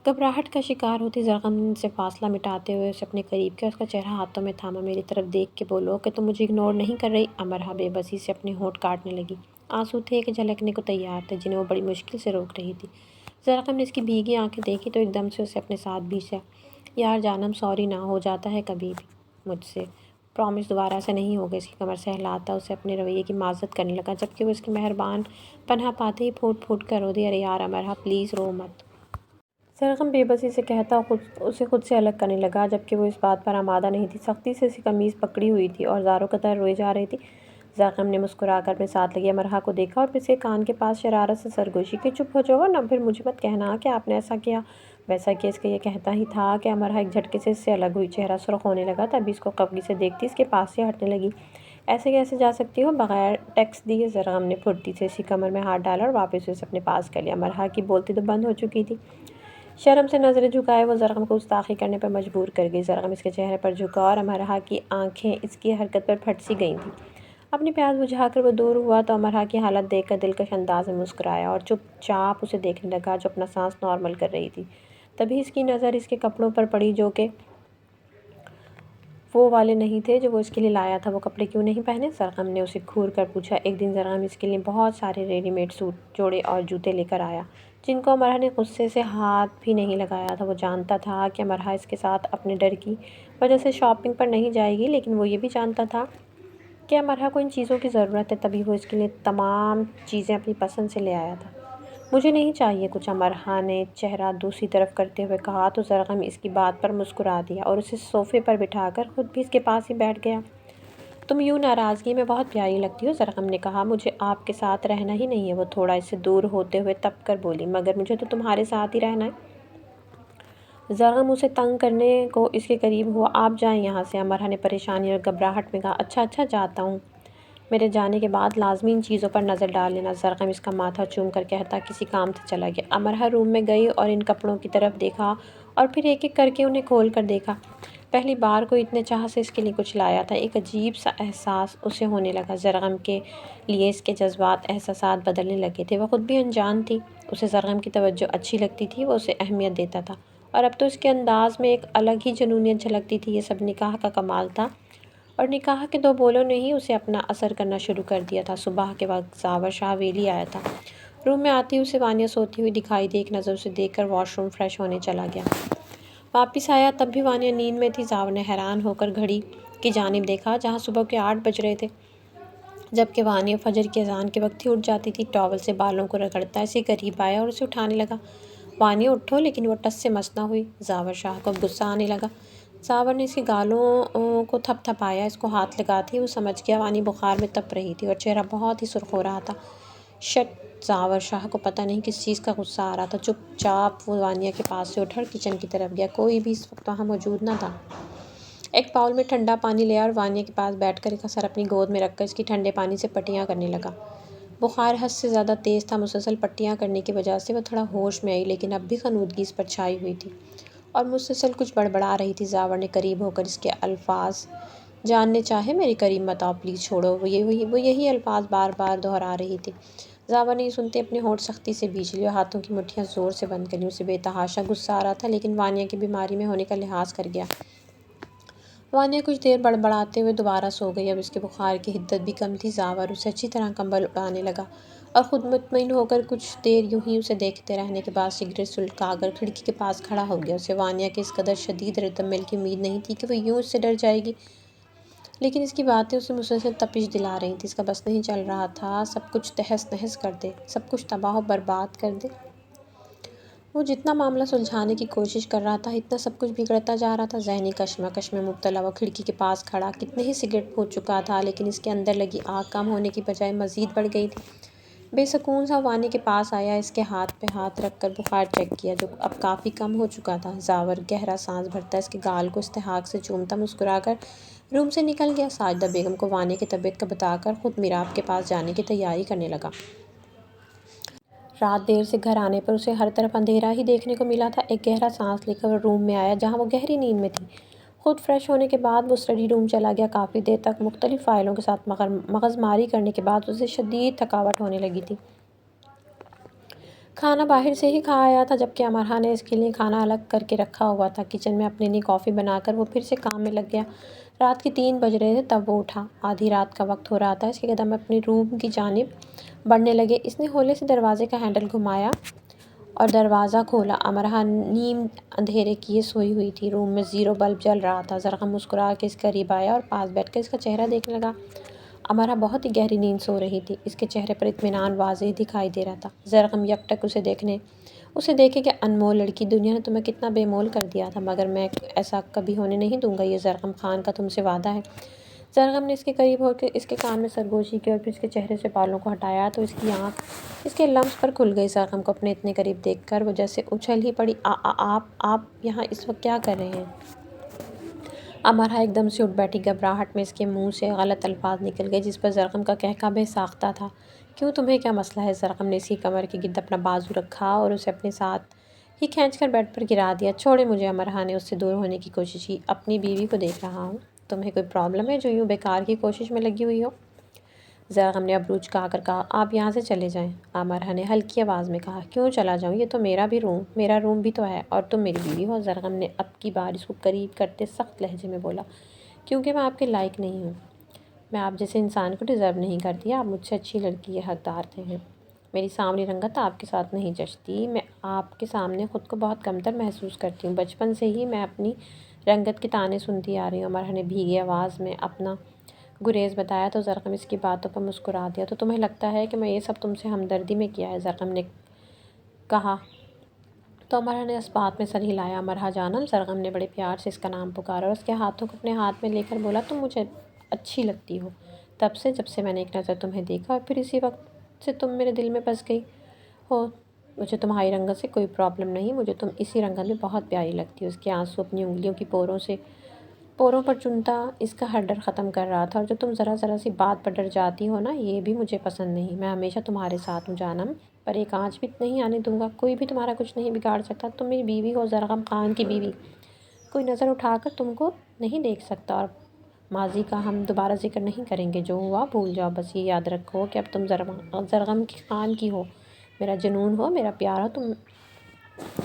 گھبراہٹ کا شکار ہوتی زرغم سے فاصلہ مٹاتے ہوئے اسے اپنے قریب کیا، اس کا چہرہ ہاتھوں میں تھاما۔ میری طرف دیکھ کے بولو کہ تم مجھے اگنور نہیں کر رہی۔ امرہ بے بسی سے اپنے ہونٹ کاٹنے لگی۔ آنسو تھے کہ جھلکنے کو تیار تھے، جنہیں وہ بڑی مشکل سے روک رہی تھی۔ زرغم نے اس کی بھیگی آنکھیں دیکھی تو ایک دم سے اسے اپنے ساتھ بھیجا۔ یار جانم، سوری نہ ہو جاتا ہے کبھی بھی مجھ سے، پرومس دوبارہ ایسا نہیں ہوگا۔ اس کی کمر سے ہلاتا اسے اپنے رویے کی معذرت کرنے لگا، جبکہ وہ اس کی مہربان پناہ پاتے ہی پھوٹ پھوٹ کر رو دی۔ ارے یار امرہ پلیز رو مت۔ زرغم بے بسی سے کہتا اسے خود سے الگ کرنے لگا، جبکہ وہ اس بات پر آمادہ نہیں تھی۔ سختی سے اس کی قمیض پکڑی ہوئی تھی اور زاروں قدر روئے جا رہی تھی۔ زرغم نے مسکرا کر اپنے ساتھ لگی امرہ کو دیکھا اور اس کے کان کے پاس شرارت سے سرگوشی کی۔ چپ ہو جاؤ ورنہ پھر مجھے مت کہنا کہ آپ نے ایسا کیا ویسا کیا۔ اس کا یہ کہتا ہی تھا کہ امرہ ایک جھٹکے سے اس سے الگ ہوئی، چہرہ سرخ ہونے لگا۔ تبھی اس کو قبضی سے دیکھتی اس کے پاس سے ہٹنے لگی۔ ایسے کیسے جا سکتی ہو بغیر ٹیکس دیے؟ زرغم نے پھرتی سے اس کی کمر میں ہاتھ ڈالا اور واپس اسے اپنے پاس کر لیا۔ امرہ کی بولتی تو بند ہو چکی تھی۔ شرم سے نظریں جھکائے وہ زرغم کو گستاخی کرنے پر مجبور کر گئی۔ زرغم اس کے چہرے پر جھکا اور امرہ کی آنکھیں اس کی حرکت پر پھٹ سی گئی تھیں۔ اپنی پیاس بجھا کر وہ دور ہوا تو امرہ کی حالت دیکھ کر دلکش انداز میں مسکرایا اور چپ چاپ اسے دیکھنے لگا جو اپنا سانس نارمل کر رہی تھی۔ تبھی اس کی نظر اس کے کپڑوں پر پڑی جو کہ وہ والے نہیں تھے جو وہ اس کے لیے لایا تھا۔ وہ کپڑے کیوں نہیں پہنے؟ زرغم نے اسے گھور کر پوچھا۔ ایک دن زرغم اس کے لیے بہت سارے ریڈی میڈ سوٹ، جوڑے اور جوتے لے کر آیا، جن کو امرہ نے غصے سے ہاتھ بھی نہیں لگایا تھا۔ وہ جانتا تھا کہ امرہ اس کے ساتھ اپنے ڈر کی وجہ سے شاپنگ پر نہیں جائے گی، لیکن وہ یہ بھی جانتا تھا کہ امرہ کو ان چیزوں کی ضرورت ہے، تبھی وہ اس کے لیے تمام چیزیں اپنی پسند سے لے آیا تھا۔ مجھے نہیں چاہیے کچھ، امرہ نے چہرہ دوسری طرف کرتے ہوئے کہا تو زرغم اس کی بات پر مسکرا دیا اور اسے صوفے پر بٹھا کر خود بھی اس کے پاس ہی بیٹھ گیا۔ تم یوں ناراضگی میں بہت پیاری لگتی ہو، زرغم نے کہا۔ مجھے آپ کے ساتھ رہنا ہی نہیں ہے۔ وہ تھوڑا اس سے دور ہوتے ہوئے تپ کر بولی۔ مگر مجھے تو تمہارے ساتھ ہی رہنا ہے۔ زرغم اسے تنگ کرنے کو اس کے قریب ہوا۔ آپ جائیں یہاں سے، امرہ نے پریشانی اور گھبراہٹ میں کہا۔ اچھا جاتا ہوں، میرے جانے کے بعد لازمی ان چیزوں پر نظر ڈال لینا، زرغم اس کا ماتھا چوم کر کہتا کسی کام سے چلا گیا۔ امرہ روم میں گئی اور ان کپڑوں کی طرف دیکھا اور پھر ایک ایک کر کے انہیں کھول کر دیکھا۔ پہلی بار کوئی اتنے چاہ سے اس کے لیے کچھ لایا تھا۔ ایک عجیب سا احساس اسے ہونے لگا۔ زرغم کے لیے اس کے جذبات، احساسات بدلنے لگے تھے۔ وہ خود بھی انجان تھی۔ اسے زرغم کی توجہ اچھی لگتی تھی، وہ اسے اہمیت دیتا تھا، اور اب تو اس کے انداز میں ایک الگ ہی جنونیت جھلکتی تھی۔ یہ سب نکاح کا کمال تھا، اور نکاح کے دو بولوں نے ہی اسے اپنا اثر کرنا شروع کر دیا تھا۔ صبح کے وقت زاور شاہ ویلی آیا تھا۔ روم میں آتی اسے وانیہ سوتی ہوئی دکھائی دی۔ ایک نظر اسے دیکھ کر واش روم فریش ہونے چلا گیا۔ واپس آیا تب بھی وانیہ نیند میں تھی۔ زاور نے حیران ہو کر گھڑی کی جانب دیکھا جہاں صبح کے 8 بج رہے تھے، جبکہ وانیہ فجر کی اذان کے وقت ہی اٹھ جاتی تھی۔ ٹاول سے بالوں کو رگڑتا اسے قریب آیا اور اسے اٹھانے لگا۔ وانیہ اٹھو، لیکن وہ ٹس سے مس نہ ہوئی۔ زاور شاہ کو اب غصہ آنے لگا۔ زاور نے اس کی گالوں کو تھپ تھپایا۔ اس کو ہاتھ لگاتے ہی وہ سمجھ گیا وانیہ بخار میں تپ رہی تھی اور چہرہ بہت ہی سرخ ہو رہا تھا۔ شٹ! زاور شاہ کو پتہ نہیں کس چیز کا غصہ آ رہا تھا۔ چپ چاپ وہ وانیہ کے پاس سے اٹھ کر کچن کی طرف گیا۔ کوئی بھی اس وقت وہاں موجود نہ تھا۔ ایک باؤل میں ٹھنڈا پانی لے آیا اور وانیہ کے پاس بیٹھ کر اس کا سر اپنی گود میں رکھ کر اس کی ٹھنڈے پانی سے پٹیاں کرنے لگا۔ بخار حد سے زیادہ تیز تھا۔ مسلسل پٹیاں کرنے کی وجہ سے وہ تھوڑا ہوش میں آئی، لیکن اب بھی خنودگی اس پر چھائی ہوئی تھی اور مسلسل کچھ بڑبڑا رہی تھی۔ زاور نے قریب ہو کر اس کے الفاظ جاننے چاہے۔ میرے قریب مت آؤ پلیز، چھوڑو۔ وہ یہی الفاظ بار بار دہرا رہی تھی۔ زاور نے یہ سنتے اپنے ہونٹ سختی سے بھینچ لیے اور ہاتھوں کی مٹھیاں زور سے بند کر لیں۔ اسے بے تحاشا غصہ آ رہا تھا، لیکن وانیہ کی بیماری میں ہونے کا لحاظ کر گیا۔ وانیہ کچھ دیر بڑبڑاتے ہوئے دوبارہ سو گئی۔ اب اس کے بخار کی حدت بھی کم تھی۔ زاور اسے اچھی طرح کمبل اڑانے لگا اور خود مطمئن ہو کر کچھ دیر یوں ہی اسے دیکھتے رہنے کے بعد سگریٹ سلٹا کر کھڑکی کے پاس کھڑا ہو گیا۔ اسے وانیہ کے اس قدر شدید رد عمل کی امید نہیں تھی کہ وہ یوں اس سے ڈر جائے گی، لیکن اس کی باتیں اسے مسلسل تپش دلا رہی تھیں۔ اس کا بس نہیں چل رہا تھا سب کچھ تہس نہس کر دے، سب کچھ تباہ و برباد کر دے۔ وہ جتنا معاملہ سلجھانے کی کوشش کر رہا تھا، اتنا سب کچھ بگڑتا جا رہا تھا۔ ذہنی کشمکش میں مبتلا وہ کھڑکی کے پاس کھڑا کتنے ہی سگریٹ پھونک چکا تھا، لیکن اس کے اندر لگی آگ کم ہونے کی بجائے مزید بڑھ گئی تھی۔ بے سکون سا وانیہ کے پاس آیا، اس کے ہاتھ پہ ہاتھ رکھ کر بخار چیک کیا جو اب کافی کم ہو چکا تھا۔ زاور گہرا سانس بھرتا اس کے گال کو استحقاق سے چومتا مسکرا کر روم سے نکل گیا۔ ساجدہ بیگم کو وانیہ کی طبیعت کا بتا کر خود میراب کے پاس جانے کی تیاری کرنے لگا۔ رات دیر سے گھر آنے پر اسے ہر طرف اندھیرا ہی دیکھنے کو ملا تھا۔ ایک گہرا سانس لے کر وہ روم میں آیا جہاں وہ گہری نیند میں تھی۔ خود فریش ہونے کے بعد وہ اسٹڈی روم چلا گیا۔ کافی دیر تک مختلف فائلوں کے ساتھ مغز ماری کرنے کے بعد اسے شدید تھکاوٹ ہونے لگی تھی۔ کھانا باہر سے ہی کھا آیا تھا، جبکہ امرہ نے اس کے لیے کھانا الگ کر کے رکھا ہوا تھا۔ کچن میں اپنے لیے کافی بنا کر وہ پھر سے کام میں لگ گیا۔ رات کے 3 بج رہے تھے تب وہ اٹھا۔ آدھی رات کا وقت ہو رہا تھا۔ اس کے قدم اپنے روم کی جانب بڑھنے لگے۔ اس نے ہولے سے دروازے کا ہینڈل گھمایا اور دروازہ کھولا۔ امرہ نیم اندھیرے کیے سوئی ہوئی تھی۔ روم میں 0 بلب جل رہا تھا۔ زرغم مسکرا کے اس کے قریب آیا اور پاس بیٹھ کر اس کا چہرہ دیکھنے لگا۔ امرہ بہت ہی گہری نیند سو رہی تھی۔ اس کے چہرے پر اطمینان واضح دکھائی دے رہا تھا۔ زرغم یکٹک اسے دیکھے کہ انمول لڑکی، دنیا نے تمہیں کتنا بے مول کر دیا تھا، مگر میں ایسا کبھی ہونے نہیں دوں گا۔ یہ زرغم خان کا تم سے وعدہ ہے۔ زرغم نے اس کے قریب ہو کے اس کے کان میں سرگوشی کی اور پھر اس کے چہرے سے بالوں کو ہٹایا تو اس کی آنکھ اس کے لمس پر کھل گئی۔ زرغم کو اپنے اتنے قریب دیکھ کر وہ جیسے اچھل ہی پڑی۔ آپ یہاں اس وقت کیا کر رہے ہیں؟ امرہ ایک دم سے اٹھ بیٹھی۔ گھبراہٹ میں اس کے منہ سے غلط الفاظ نکل گئے جس پر زرغم کا قہقہ بے ساختہ تھا۔ کیوں، تمہیں کیا مسئلہ ہے؟ زرغم نے اس کی کمر کے گرد اپنا بازو رکھا اور اسے اپنے ساتھ ہی کھینچ کر بیڈ پر گرا دیا۔ چھوڑیں مجھے۔ امرہ نے اس سے دور ہونے کی کوشش کی۔ اپنی بیوی کو دیکھ رہا ہوں۔ تمہیں کوئی پرابلم ہے جو یوں بیکار کی کوشش میں لگی ہوئی ہو؟ زرغم نے ابرو جھکا کر کہا۔ آپ یہاں سے چلے جائیں۔ امرہ نے ہلکی آواز میں کہا۔ کیوں چلا جاؤں؟ یہ تو میرا روم بھی تو ہے اور تم میری بیوی ہو۔ زرغم نے اب کی بار اس کو قریب کرتے سخت لہجے میں بولا۔ کیونکہ میں آپ کے لائق نہیں ہوں۔ میں آپ جیسے انسان کو ڈیزرو نہیں کرتی۔ آپ مجھ سے اچھی لڑکی کے حقدار تھے ہیں۔ میری سانولی رنگت آپ کے ساتھ نہیں جچتی۔ میں آپ کے سامنے خود کو بہت کمتر محسوس کرتی ہوں۔ بچپن سے ہی میں اپنی رنگت کے طعنے سنتی آ رہی ہوں۔ امرہ نے بھیگی آواز میں اپنا گریز بتایا تو زرغم اس کی باتوں پر مسکرا دیا۔ تو تمہیں لگتا ہے کہ میں یہ سب تم سے ہمدردی میں کیا ہے؟ زرغم نے کہا تو امرہ نے اس بات میں سر ہلایا۔ امرہ جانم۔ زرغم نے بڑے پیار سے اس کا نام پکارا اور اس کے ہاتھوں کو اپنے ہاتھ میں لے کر بولا۔ تم مجھے اچھی لگتی ہو تب سے، جب سے میں نے ایک نظر تمہیں دیکھا اور پھر اسی وقت سے تم میرے دل میں بس گئی ہو۔ مجھے تمہاری رنگت سے کوئی پرابلم نہیں۔ مجھے تم اسی رنگت میں بہت پیاری لگتی ہو۔ اس کے آنسو اپنی انگلیوں کی پوروں پر چنتا اس کا ہر ڈر ختم کر رہا تھا۔ اور جو تم ذرا سی بات پر ڈر جاتی ہو نا، یہ بھی مجھے پسند نہیں۔ میں ہمیشہ تمہارے ساتھ ہوں جانم، پر ایک آنچ بھی نہیں آنے دوں گا۔ کوئی بھی تمہارا کچھ نہیں بگاڑ سکتا۔ تم میری بیوی ہو، زرغم خان کی بیوی۔ کوئی نظر اٹھا کر تم کو نہیں دیکھ سکتا۔ اور ماضی کا ہم دوبارہ ذکر نہیں کریں گے۔ جو ہوا بھول جاؤ۔ بس یہ یاد رکھو کہ اب تم زرغم خان کی ہو، میرا جنون ہو، میرا پیار ہو۔ تم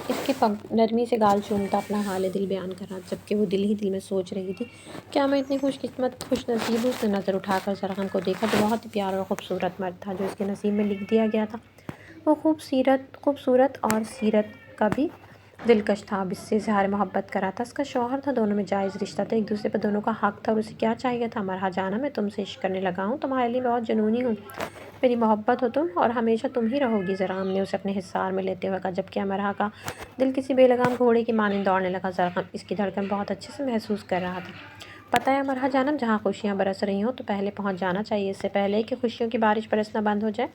اس کے نرمی سے گال چومتا اپنا حال دل بیان کر رہا، جبکہ وہ دل ہی دل میں سوچ رہی تھی کیا میں اتنی خوش قسمت خوش نصیب ہوں۔ اس نے نظر اٹھا کر زرغم کو دیکھا جو بہت ہی پیارا اور خوبصورت مرد تھا جو اس کے نصیب میں لکھ دیا گیا تھا۔ وہ خوبصورت اور سیرت کا بھی دلکش تھا۔ اب اس سے اظہار محبت کر رہا تھا۔ اس کا شوہر تھا، دونوں میں جائز رشتہ تھا، ایک دوسرے پر دونوں کا حق تھا اور اسے کیا چاہیے تھا؟ امرہ جانم، میں تم سے عشق کرنے لگا ہوں۔ تمہارے لیے بہت جنونی ہوں۔ میری محبت ہو تم اور ہمیشہ تم ہی رہو گی۔ زرغم نے اسے اپنے حصار میں لیتے ہوئے کہا، جبکہ امرہ کا دل کسی بے لگام گھوڑے کی مانند دوڑنے لگا۔ زرغم اس کی دھڑکن بہت اچھے سے محسوس کر رہا تھا۔ پتہ ہے امرہ جانم، جہاں خوشیاں برس رہی ہوں تو پہلے پہنچ جانا چاہیے، اس سے پہلے کہ خوشیوں کی بارش برسنا بند ہو جائے۔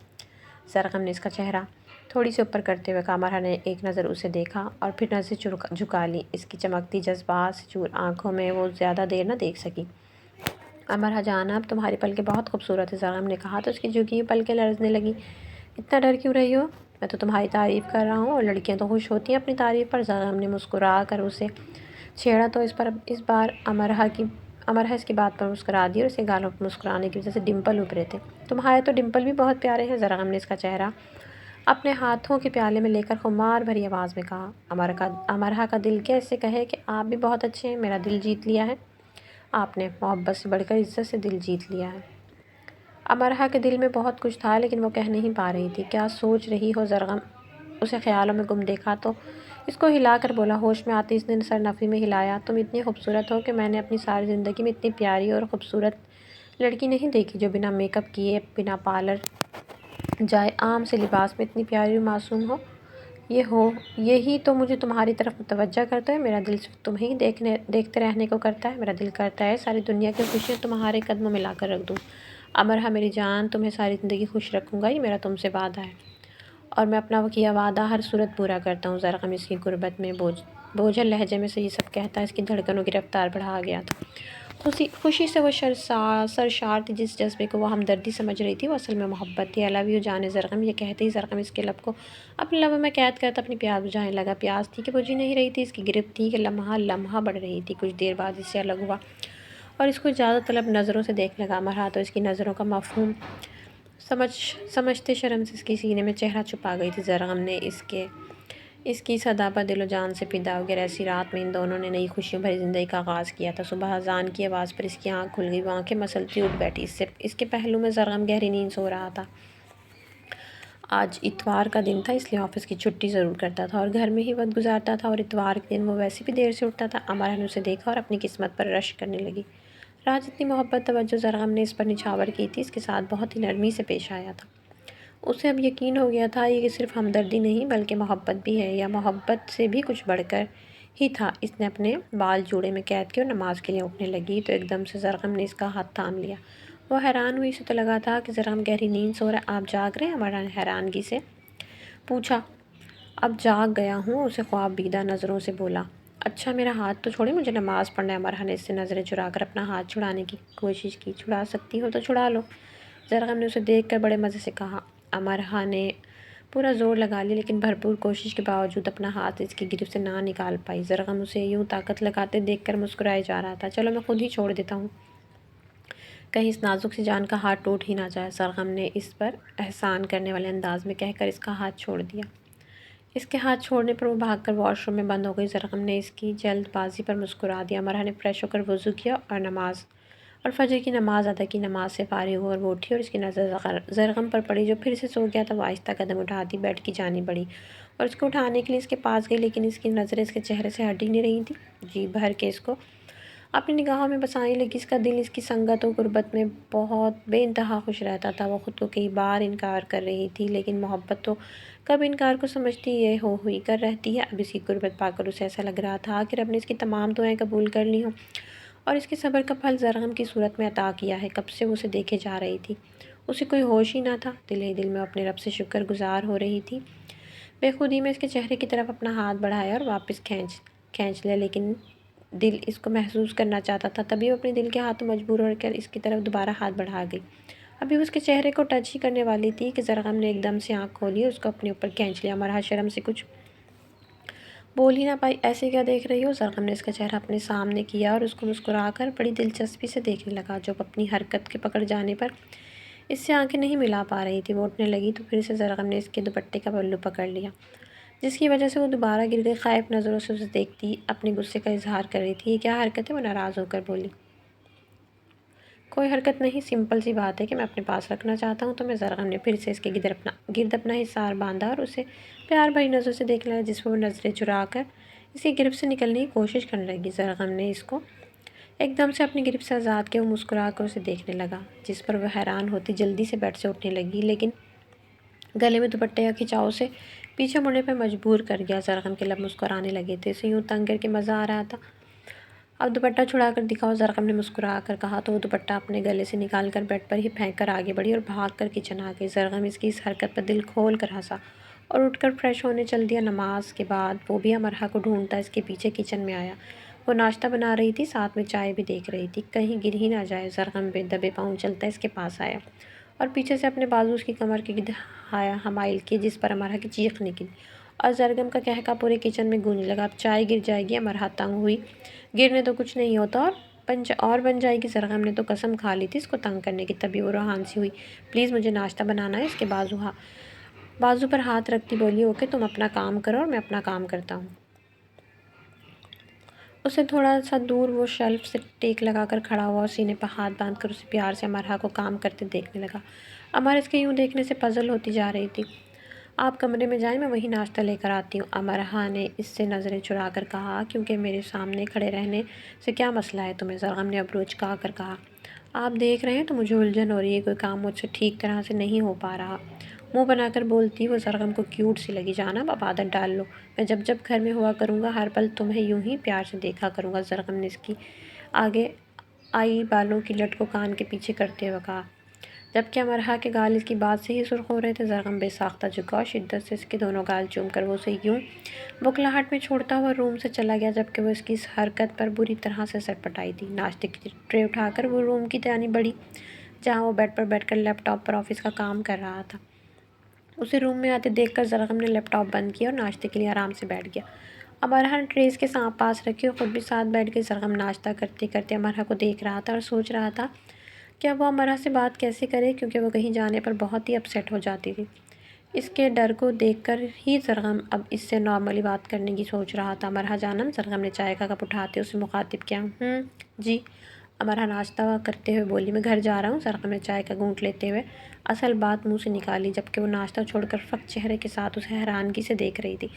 زرغم نے اس کا چہرہ تھوڑی سی اوپر کرتے ہوئے کہا۔ امرہ نے ایک نظر اسے دیکھا اور پھر نظر جھکا لی۔ اس کی چمکتی جذبات سے چور آنکھوں میں وہ زیادہ دیر نہ دیکھ سکی۔ امرہ جانم، تمہاری پلکیں بہت خوبصورت ہیں، زرغم نے کہا تو اس کی جھکی ہوئی پلکیں لرزنے لگیں۔ اتنا ڈر کیوں رہی ہو؟ میں تو تمہاری تعریف کر رہا ہوں اور لڑکیاں تو خوش ہوتی ہیں اپنی تعریف پر۔ زرغم نے مسکرا کر اسے چھیڑا تو اس بار امرہ اس کی بات پر مسکرا دی اور اس کے گالوں پر مسکرانے کی وجہ سے ڈمپل ابھرے تھے۔ تمہارے تو ڈمپل بھی بہت پیارے ہیں۔ زرغم نے اس کا چہرہ اپنے ہاتھوں کے پیالے میں لے کر خمار بھری آواز میں کہا۔ امرہ کا دل کیا اس سے کہے کہ آپ بھی بہت اچھے ہیں۔ میرا دل جیت لیا ہے آپ نے، محبت سے بڑھ کر عزت سے دل جیت لیا ہے۔ امرہ کے دل میں بہت کچھ تھا لیکن وہ کہہ نہیں پا رہی تھی۔ کیا سوچ رہی ہو؟ زرغم اسے خیالوں میں گم دیکھا تو اس کو ہلا کر بولا۔ ہوش میں آتے اس نے سر نفی میں ہلایا۔ تم اتنی خوبصورت ہو کہ میں نے اپنی ساری زندگی میں اتنی پیاری اور خوبصورت لڑکی نہیں دیکھی جو بنا میک اپ کیے، بنا پارلر جائے، عام سے لباس میں اتنی پیاری اور معصوم ہو۔ یہی تو مجھے تمہاری طرف متوجہ کرتا ہے۔ میرا دل صرف تمہیں ہی دیکھتے رہنے کو کرتا ہے۔ میرا دل کرتا ہے ساری دنیا کی خوشیاں تمہارے قدموں میں لا کر رکھ دوں۔ امرہ میری جان، تمہیں ساری زندگی خوش رکھوں گا، یہ میرا تم سے وعدہ ہے اور میں اپنا کیا وعدہ ہر صورت پورا کرتا ہوں۔ زرغم اس کی غربت میں بوجھل لہجے میں سے یہ سب کہتا اس کی دھڑکنوں کی رفتار بڑھا گیا تھا۔ خوشی سے وہ سرشار تھی۔ جس جذبے کو وہ ہمدردی سمجھ رہی تھی وہ اصل میں محبت تھی۔ آئی لو یو جان زرغم، یہ کہتے ہی زرغم اس کے لب کو اپنے لبوں میں قید کرتا اپنی پیاس بجھانے لگا۔ پیاس تھی کہ بجھی نہیں رہی تھی، اس کی گرفت تھی کہ لمحہ لمحہ بڑھ رہی تھی۔ کچھ دیر بعد اس سے الگ ہوا اور اس کو اجازت طلب نظروں سے دیکھنے لگا۔ امرا تو اس کی نظروں کا مفہوم سمجھتے شرم سے اس کے سینے میں چہرہ چھپا گئی تھی۔ زرغم نے اس کی صدا پر دل و جان سے فدا ہو گیا۔ ایسی رات میں ان دونوں نے نئی خوشیوں بھری زندگی کا آغاز کیا تھا۔ صبح اذان کی آواز پر اس کی آنکھ کھل گئی، وہ آنکھیں مسلتی اٹھ بیٹھی۔ اس کے پہلو میں زرغم گہری نیند سو رہا تھا۔ آج اتوار کا دن تھا، اس لیے آفس کی چھٹی ضرور کرتا تھا اور گھر میں ہی وقت گزارتا تھا، اور اتوار کے دن وہ ویسے بھی دیر سے اٹھتا تھا۔ امرا نے اسے دیکھا اور اپنی قسمت پر رشک کرنے لگی۔ راج اتنی محبت توجہ زرغم نے اس پر نچھاور کی تھی، اس کے ساتھ بہت ہی نرمی سے پیش آیا تھا۔ اسے اب یقین ہو گیا تھا یہ صرف ہمدردی نہیں بلکہ محبت بھی ہے، یا محبت سے بھی کچھ بڑھ کر ہی تھا۔ اس نے اپنے بال جوڑے میں قید کیے اور نماز کے لیے اٹھنے لگی تو ایک دم سے زرغم نے اس کا ہاتھ تھام لیا۔ وہ حیران ہوئی، اسے تو لگا تھا کہ زرغم گہری نیند سو رہا ہے۔ آپ جاگ رہے ہیں؟ امرا نے حیرانگی سے پوچھا۔ اب جاگ گیا ہوں، اسے خواب بیدہ نظروں سے بولا۔ اچھا میرا ہاتھ تو چھوڑے، مجھے نماز پڑھنا ہے۔ امرا نے اس سے نظریں چرا کر اپنا ہاتھ چھڑانے کی کوشش کی۔ چھڑا سکتی ہو تو چھڑا لو، زرغم نے اسے دیکھ کر بڑے مزے سے کہا۔ امرا نے پورا زور لگا لیا لیکن بھرپور کوشش کے باوجود اپنا ہاتھ اس کی گرفت سے نہ نکال پائی۔ زرغم اسے یوں طاقت لگاتے دیکھ کر مسکرائے جا رہا تھا۔ چلو میں خود ہی چھوڑ دیتا ہوں، کہیں اس نازک سی جان کا ہاتھ ٹوٹ ہی نہ جائے۔ زرغم نے اس پر احسان کرنے والے انداز میں کہہ کر اس کا ہاتھ چھوڑ دیا۔ اس کے ہاتھ چھوڑنے پر وہ بھاگ کر واش روم میں بند ہو گئی۔ زرغم نے اس کی جلد بازی پر مسکرا دیا۔ امرا نے فریش ہو کر وضو کیا اور فجر کی نماز ادا کی۔ نماز سے فارغ ہو کر وہ اٹھی اور اس کی نظر زرغم پر پڑی جو پھر سے سو گیا تھا۔ وہ آہستہ قدم اٹھاتی بیڈ کی جانب بڑھی اور اس کو اٹھانے کے لیے اس کے پاس گئی، لیکن اس کی نظریں اس کے چہرے سے ہٹ ہی نہیں رہی تھیں۔ جی بھر کے اس کو اپنی نگاہوں میں بسانے لگی۔ اس کا دل اس کی سنگت و غربت میں بہت بے انتہا خوش رہتا تھا۔ وہ خود کو کئی بار انکار کر رہی تھی، لیکن محبت تو کب انکار کو سمجھتی یہ ہو ہوئی کر رہتی ہے۔ اب اس کی غربت پا کر اسے ایسا لگ رہا تھا کہ رب نے اس کی تمام دعائیں قبول کر لی ہوں اور اس کے صبر کا پھل زرغم کی صورت میں عطا کیا ہے۔ کب سے وہ اسے دیکھے جا رہی تھی، اسے کوئی ہوش ہی نہ تھا۔ دل ہی دل میں اپنے رب سے شکر گزار ہو رہی تھی۔ بے خودی میں اس کے چہرے کی طرف اپنا ہاتھ بڑھایا اور واپس کھینچ لیا، لیکن دل اس کو محسوس کرنا چاہتا تھا۔ تبھی وہ اپنے دل کے ہاتھوں مجبور ہو کر اس کی طرف دوبارہ ہاتھ بڑھا گئی۔ ابھی اس کے چہرے کو ٹچ ہی کرنے والی تھی کہ زرغم نے ایک دم سے آنکھ کھولی اور اس کو اپنے اوپر کھینچ لیا۔ امرا شرم سے کچھ بول ہی نہ پائی۔ ایسے کیا دیکھ رہی ہو؟ زرغم نے اس کا چہرہ اپنے سامنے کیا اور اس کو مسکرا کر بڑی دلچسپی سے دیکھنے لگا، جو اپنی حرکت کے پکڑ جانے پر اس سے آنکھیں نہیں ملا پا رہی تھی۔ وہ اٹھنے لگی تو پھر سے زرغم نے اس کے دوپٹے کا پلو پکڑ لیا، جس کی وجہ سے وہ دوبارہ گر گئی۔ خائف نظروں سے اسے دیکھتی اپنے غصے کا اظہار کر رہی تھی۔ یہ کیا حرکت ہے؟ وہ ناراض ہو کر بولی۔ کوئی حرکت نہیں، سمپل سی بات ہے کہ میں اپنے پاس رکھنا چاہتا ہوں تمہیں۔ زرغم نے پھر سے اس کے گرد اپنا حصار باندھا اور اسے پیار بھری نظروں سے دیکھنے لگا، جس پر وہ نظریں چرا کر اس کی گرفت سے نکلنے کی کوشش کرنے لگی۔ زرغم نے اس کو ایک دم سے اپنی گرفت سے آزاد کیا۔ وہ مسکرا کر اسے دیکھنے لگا، جس پر وہ حیران ہوتی جلدی سے بیڈ سے اٹھنے لگی، لیکن گلے میں دوپٹے کا کھچاؤ سے پیچھے مڑنے پر مجبور کر گیا۔ زرغم کے لب مسکرانے لگے تھے، اسے یوں تنگ کر کے مزہ آ رہا تھا۔ اب دوپٹہ چھڑا کر دکھاؤ، زرغم نے مسکرا کر کہا تو وہ دوپٹہ اپنے گلے سے نکال کر بیڈ پر ہی پھینک کر آگے بڑھی اور بھاگ کر کچن آ گئی۔ زرغم اس کی اس حرکت پر دل کھول کر ہنسا اور اٹھ کر فریش ہونے چل دیا۔ نماز کے بعد وہ بھی امرا کو ڈھونڈتا اس کے پیچھے کچن میں آیا۔ وہ ناشتہ بنا رہی تھی، ساتھ میں چائے بھی دیکھ رہی تھی، کہیں گر ہی نہ جائے۔ زرغم بے دبے پاؤں چلتا اس کے پاس آیا اور پیچھے سے اپنے بازو اس کی کمر کے گرد حمائل کیے، جس پر امرا کی چیخ نکلی اور زرغم کا قہقہ پورے کچن میں گونجنے لگا۔ اب چائے گر جائے گی۔ امرا تنگ ہوئی، گرنے تو کچھ نہیں ہوتا اور بن جائے گی۔ زرغم نے تو قسم کھا لی تھی اس کو تنگ کرنے کی۔ تبھی وہ روحان سی ہوئی، پلیز مجھے ناشتہ بنانا ہے۔ اس کے بازو پر ہاتھ رکھتی بولی، اوکے تم اپنا کام کرو اور میں اپنا کام کرتا ہوں۔ اسے تھوڑا سا دور وہ شیلف سے ٹیک لگا کر کھڑا ہوا اور سینے پر ہاتھ باندھ کر اسے پیار سے امرا کو کام کرتے دیکھنے لگا۔ امرا اس کے یوں دیکھنے سے پزل ہوتی جا رہی تھی۔ آپ کمرے میں جائیں، میں وہی ناشتہ لے کر آتی ہوں، امرا نے اس سے نظریں چرا کر کہا۔ کیونکہ میرے سامنے کھڑے رہنے سے کیا مسئلہ ہے تمہیں؟ زرغم نے اب اچکا کر کہا۔ آپ دیکھ رہے ہیں تو مجھے الجھن ہو رہی ہے، کوئی کام مجھ سے ٹھیک طرح سے نہیں ہو پا رہا۔ منہ بنا کر بولتی وہ زرغم کو کیوٹ سی لگی۔ جانب اب عادت ڈال لو، میں جب جب گھر میں ہوا کروں گا ہر پل تمہیں یوں ہی پیار سے دیکھا کروں گا۔ زرغم نے اس کی آگے آئی بالوں کی لٹ کو کان کے پیچھے کرتے ہوئے کہا۔ جبکہ امرہ کے گال اس کی بات سے ہی سرخ ہو رہے تھے۔ زرغم بے ساختہ جھکا اور شدت سے اس کے دونوں گال چوم کر وہ اسے یوں بوکھلاہٹ میں چھوڑتا ہوا روم سے چلا گیا، جبکہ وہ اس کی اس حرکت پر بری طرح سے سٹپٹائی تھی۔ ناشتے کی ٹرے اٹھا کر وہ روم کی جانب بڑھی جہاں وہ بیڈ پر بیٹھ کر لیپ ٹاپ پر آفس کا کام کر رہا تھا۔ اسے روم میں آتے دیکھ کر زرغم نے لیپ ٹاپ بند کیا اور ناشتے کے لیے آرام سے بیٹھ گیا۔ امرہ نے ٹریز کے پاس رکھی اور خود بھی ساتھ بیٹھ گئی۔ زرغم ناشتہ کرتے کرتے امرہ کو دیکھ رہا تھا اور سوچ رہا تھا کہ اب وہ امرہ سے بات کیسے کرے، کیونکہ وہ کہیں جانے پر بہت ہی اپسیٹ ہو جاتی تھی۔ اس کے ڈر کو دیکھ کر ہی زرغم اب اس سے نارملی بات کرنے کی سوچ رہا تھا۔ امرہ جانم، زرغم نے چائے کا کپ اٹھاتے اسے مخاطب کیا۔ جی، امرہ ناشتہ کرتے ہوئے بولی۔ میں گھر جا رہا ہوں۔ زرغم نے چائے کا گھونٹ لیتے ہوئے اصل بات منہ سے نکالی، جبکہ وہ ناشتہ چھوڑ کر فقط چہرے کے ساتھ اسے حیرانگی سے دیکھ رہی تھی۔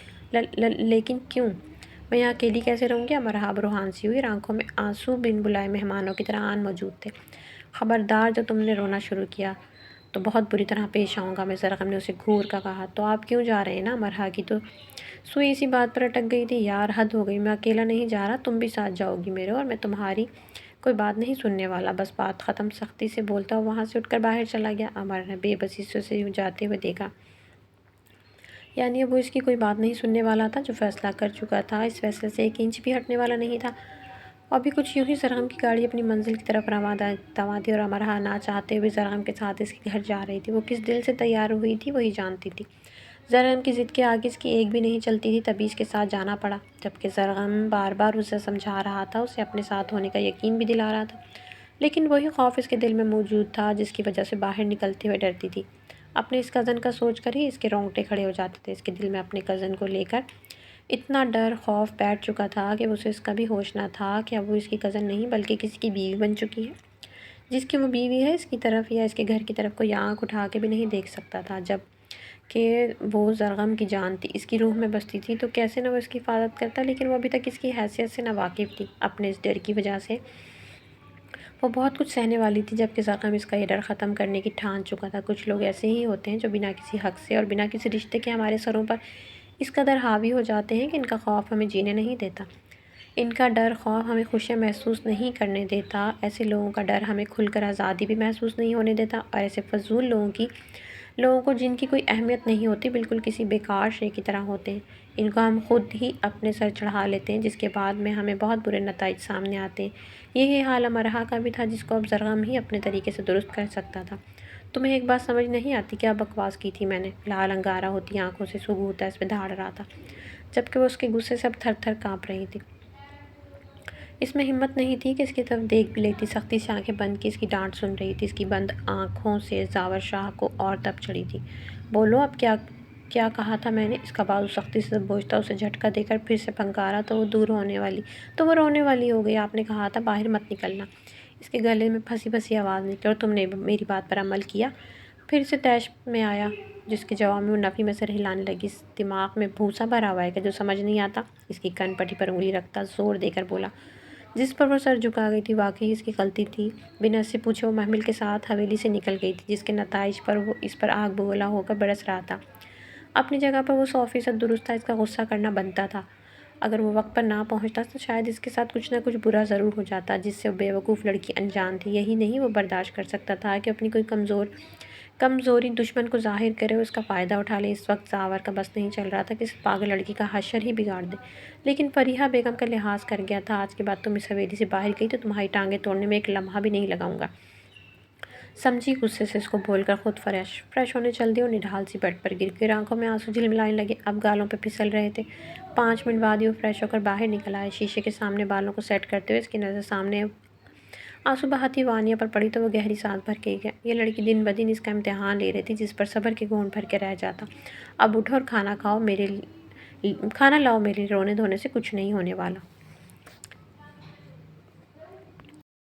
لیکن کیوں؟ میں یہاں اکیلی کیسے رہوں گی؟ امرہ اب روحان سی ہوئی، آنکھوں میں آنسو بن بلائے مہمانوں کی طرح آن موجود تھے۔ خبردار، جو تم نے رونا شروع کیا تو بہت بری طرح پیش آؤں گا میں، زرغم نے اسے گھور کر کہا۔ تو آپ کیوں جا رہے ہیں نا؟ امرہ کی تو سوئی اسی بات پر اٹک گئی تھی۔ یار حد ہو گئی، میں اکیلا نہیں جا رہا، تم بھی ساتھ جاؤ گی میرے، اور میں تمہاری کوئی بات نہیں سننے والا۔ بس بات ختم، سختی سے بولتا ہوا وہاں سے اٹھ کر باہر چلا گیا۔ امرہ نے بے بسی سے اسے یوں جاتے ہوئے دیکھا۔ یعنی اب وہ اس کی کوئی بات نہیں سننے والا تھا، جو فیصلہ کر چکا تھا اس فیصلے سے ایک انچ بھی ہٹنے والا نہیں تھا۔ اور بھی کچھ یوں ہی زرغم کی گاڑی اپنی منزل کی طرف رواں تھی اور امرہ نہ چاہتے ہوئے زرغم کے ساتھ اس کے گھر جا رہی تھی۔ وہ کس دل سے تیار ہوئی تھی وہی جانتی تھی۔ زرغم کی ضد کے آگے اس کی ایک بھی نہیں چلتی تھی، تبھی اس کے ساتھ جانا پڑا، جبکہ زرغم بار بار اسے سمجھا رہا تھا، اسے اپنے ساتھ ہونے کا یقین بھی دلا رہا تھا، لیکن وہی خوف اس کے دل میں موجود تھا جس کی وجہ سے باہر نکلتے ہوئے ڈرتی تھی۔ اپنے اس کزن کا سوچ کر ہی اس کے رونگٹے کھڑے ہو جاتے تھے۔ اس کے دل میں اپنے کزن کو لے کر اتنا ڈر، خوف بیٹھ چکا تھا کہ اسے اس کا بھی ہوش نہ تھا کہ اب وہ اس کی کزن نہیں بلکہ کسی کی بیوی بن چکی ہے۔ جس کی وہ بیوی ہے، اس کی طرف یا اس کے گھر کی طرف کوئی آنکھ اٹھا کے بھی نہیں دیکھ سکتا تھا۔ جب کہ وہ زرغم کی جان تھی، اس کی روح میں بستی تھی، تو کیسے نہ وہ اس کی حفاظت کرتا، لیکن وہ ابھی تک اس کی حیثیت سے ناواقف تھی۔ اپنے اس ڈر کی وجہ سے وہ بہت کچھ سہنے والی تھی، جبکہ زرغم اس کا یہ ڈر ختم کرنے کی ٹھان چکا تھا۔ کچھ لوگ ایسے ہی ہوتے ہیں جو بنا کسی حق سے اور بنا کسی رشتے کے ہمارے سروں پر اس قدر حاوی ہو جاتے ہیں کہ ان کا خوف ہمیں جینے نہیں دیتا، ان کا ڈر خوف ہمیں خوشیاں محسوس نہیں کرنے دیتا، ایسے لوگوں کا ڈر ہمیں کھل کر آزادی بھی محسوس نہیں ہونے دیتا، اور ایسے فضول لوگوں کو جن کی کوئی اہمیت نہیں ہوتی، بالکل کسی بیکار شے کی طرح ہوتے ہیں، ان کو ہم خود ہی اپنے سر چڑھا لیتے ہیں، جس کے بعد میں ہمیں بہت برے نتائج سامنے آتے ہیں۔ یہی حال امرہ کا بھی تھا، جس کو اب زرغم ہی اپنے طریقے سے درست کر سکتا تھا۔ تمہیں ایک بات سمجھ نہیں آتی؟ کیا بکواس کی تھی میں نے؟ لال انگارہ ہوتی آنکھوں سے سگوتا اس پہ دھاڑ رہا تھا، جبکہ وہ اس کے غصے سے اب تھر تھر کانپ رہی تھی۔ اس میں ہمت نہیں تھی کہ اس کی طرف دیکھ بھی لیتی۔ سختی سے آنکھیں بند کی اس کی ڈانٹ سن رہی تھی۔ اس کی بند آنکھوں سے زاور شاہ کو اور تپ چڑھی تھی۔ بولو اب، کیا کہا تھا میں نے؟ اس کا بازو سختی سے دبوچتا اسے جھٹکا دے کر پھر سے پھنکارا تو وہ رونے والی ہو گئی۔ آپ نے کہا تھا باہر مت نکلنا۔ اس کے گلے میں پھنسی پھنسی آواز نکلی۔ اور تم نے میری بات پر عمل کیا؟ پھر سے طیش میں آیا، جس کے جواب میں وہ نفی میں سر ہلانے لگی۔ اس دماغ میں بھوسا بھرا ہوا ہے کہ جو سمجھ نہیں آتا؟ اس کی کن پٹی پر انگلی رکھتا زور دے کر بولا۔ جس پر وہ سر جھکا گئی تھی واقعی اس کی غلطی تھی۔ بنا اس سے پوچھے وہ محمل کے ساتھ حویلی سے نکل گئی تھی، جس کے نتائج پر وہ اس پر آگ بگولا ہو کر برس رہا تھا۔ اپنی جگہ پر وہ 100% درست تھا۔ اس کا غصہ کرنا بنتا تھا۔ اگر وہ وقت پر نہ پہنچتا تو شاید اس کے ساتھ کچھ نہ کچھ برا ضرور ہو جاتا، جس سے وہ بیوقوف لڑکی انجان تھی۔ یہی نہیں، وہ برداشت کر سکتا تھا کہ اپنی کوئی کمزوری دشمن کو ظاہر کرے اور اس کا فائدہ اٹھا لے۔ اس وقت زاور کا بس نہیں چل رہا تھا کہ اس پاگل لڑکی کا حشر ہی بگاڑ دے، لیکن فریحہ بیگم کا لحاظ کر گیا تھا۔ آج کے بعد تم اس حویلی سے باہر گئی تو تمہاری ٹانگیں توڑنے میں ایک لمحہ بھی نہیں لگاؤں گا، سمجھی؟ غصے سے اس کو بول کر خود فریش ہونے چل دی اور نڈھال سی بیڈ پر گر گئی۔ آنکھوں میں آنسو جھلملانے لگے، اب گالوں پہ پھسل رہے تھے۔ 5 منٹ بعد ہی وہ فریش ہو کر باہر نکل آئے۔ شیشے کے سامنے بالوں کو سیٹ کرتے ہوئے اس کی نظر سامنے آنسو بہاتی وانیہ پر پڑی تو وہ گہری سانس بھر کے گیا۔ یہ لڑکی دن بدن اس کا امتحان لے رہی تھی، جس پر صبر کے گھونٹ بھر کے رہ جاتا۔ اب اٹھو اور کھانا لاؤ، میرے رونے دھونے سے کچھ نہیں ہونے والا۔